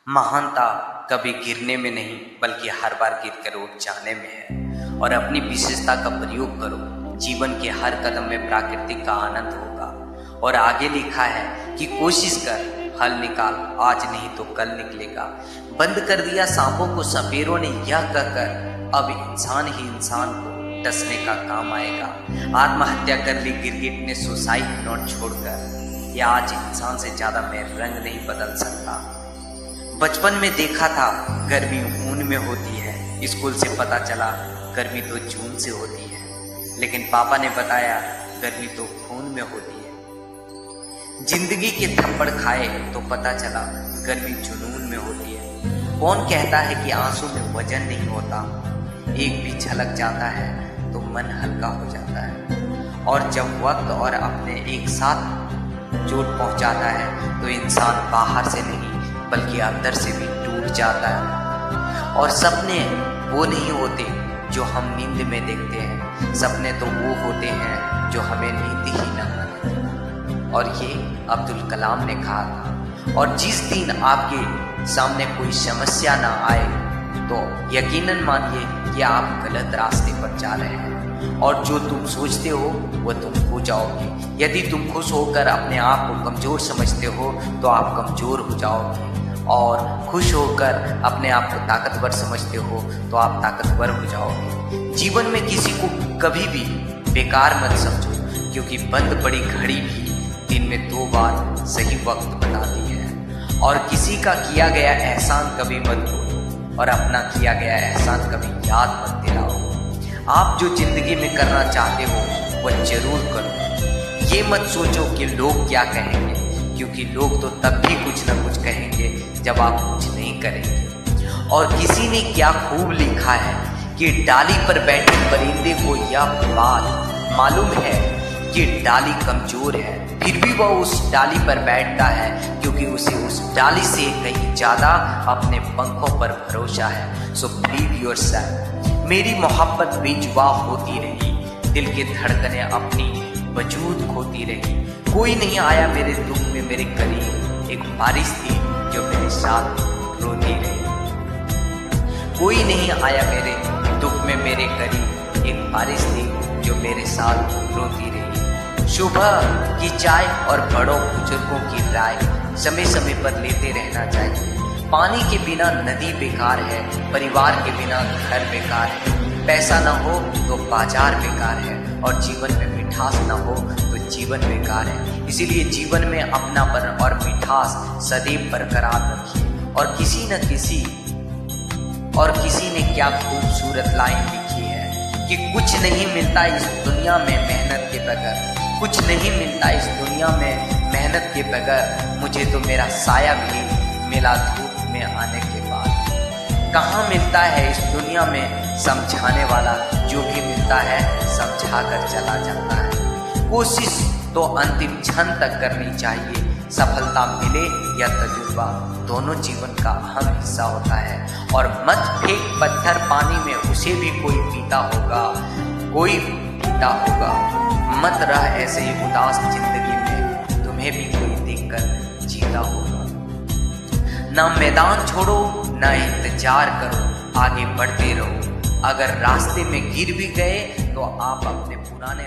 महानता कभी गिरने में नहीं बल्कि हर बार गिरकर उठ जाने में है। और अपनी विशेषता का प्रयोग करो। जीवन के हर कदम में प्राकृतिक का आनंद होगा। और आगे लिखा है कि कोशिश कर, हल निकाल, आज नहीं तो कल निकलेगा। बंद कर दिया सांपों को सपेरों ने यह कहकर अब इंसान ही इंसान को डसने का काम आएगा। आत्महत्या कर ली गिरगिट ने सुसाइड नोट छोड़कर। या आज इंसान से ज्यादा मैं रंग नहीं बदल सकता। बचपन में देखा था गर्मी ऊन में होती है, स्कूल से पता चला गर्मी तो जून से होती है। लेकिन पापा ने बताया गर्मी तो खून में होती है। जिंदगी के थप्पड़ खाए तो पता चला गर्मी जुनून में होती है। कौन कहता है कि आंसू में वजन नहीं होता, एक भी झलक जाता है तो मन हल्का हो जाता है। और जब वक्त और अपने एक साथ चोट पहुंचाता है तो इंसान बाहर से नहीं बल्कि अंदर से भी टूट जाता है। और सपने वो नहीं होते जो हम नींद में देखते हैं, सपने तो वो होते हैं जो हमें नींद ही न आए। और ये अब्दुल कलाम ने कहा था। और जिस दिन आपके सामने कोई समस्या ना आए तो यकीनन मानिए कि आप गलत रास्ते पर जा रहे हैं। और जो तुम सोचते हो वो तुम हो जाओगे। यदि तुम खुश होकर अपने आप को कमजोर समझते हो तो आप कमजोर हो जाओगे। और खुश होकर अपने आप को ताकतवर समझते हो तो आप ताकतवर हो जाओगे। जीवन में किसी को कभी भी बेकार मत समझो, क्योंकि बंद पड़ी घड़ी भी दिन में 2 बार सही वक्त बताती है। और किसी का किया गया एहसान कभी मत भूलो और अपना किया गया एहसान कभी याद मत दिलाओ। आप जो जिंदगी में करना चाहते हो वह जरूर करो। ये मत सोचो कि लोग क्या कहेंगे, क्योंकि लोग तो तब भी कुछ न कुछ कहेंगे जब आप कुछ नहीं करेंगे। और किसी ने क्या खूब लिखा है कि डाली पर बैठे परिंदे को यह बात मालूम है कि डाली कमजोर है, फिर भी वह उस डाली पर बैठता है क्योंकि उसे उस डाली से कहीं ज्यादा अपने पंखों पर भरोसा है। So believe yourself. मेरी मोहब्बत बेजुबां होती रही, दिल की धड़कनें अपनी वजूद खोती रही। कोई नहीं आया मेरे दुख में मेरे करीब, एक बारिश थी जो मेरे साथ रोती रही। कोई नहीं आया मेरे दुख में मेरे करीब, एक बारिश थी जो मेरे साथ रोती रही। सुबह की चाय और बड़ों बुजुर्गों की राय समय समय पर लेते रहना चाहिए। पानी के बिना नदी बेकार है, परिवार के बिना घर बेकार है। पैसा न हो तो बाजार बेकार है, और जीवन में मिठास न हो तो जीवन बेकार है। इसीलिए जीवन में अपनापन और मिठास सदैव बरकरार रखिए। और किसी ने क्या खूबसूरत लाइन लिखी है कि कुछ नहीं मिलता इस दुनिया में मेहनत के बगैर, कुछ नहीं मिलता इस दुनिया में मेहनत के बगैर। मुझे तो मेरा साया भी मिला धूप में आने के बाद। कहाँ मिलता है इस दुनिया में समझाने वाला, जो भी मिलता है समझा कर चला जाता है। कोशिश तो अंतिम क्षण तक करनी चाहिए। सफलता मिले या तजुर्बा, दोनों जीवन का अहम हिस्सा होता है। और मत फेंक पत्थर पानी में, उसे भी कोई पीता होगा, कोई पीता होगा। मत रह ऐसे ही उदास जिंदगी में, तुम्हें भी कोई देखकर जीता होगा। ना मैदान छोड़ो ना इंतजार करो, आगे बढ़ते रहो। अगर रास्ते में गिर भी गए तो आप अपने पुराने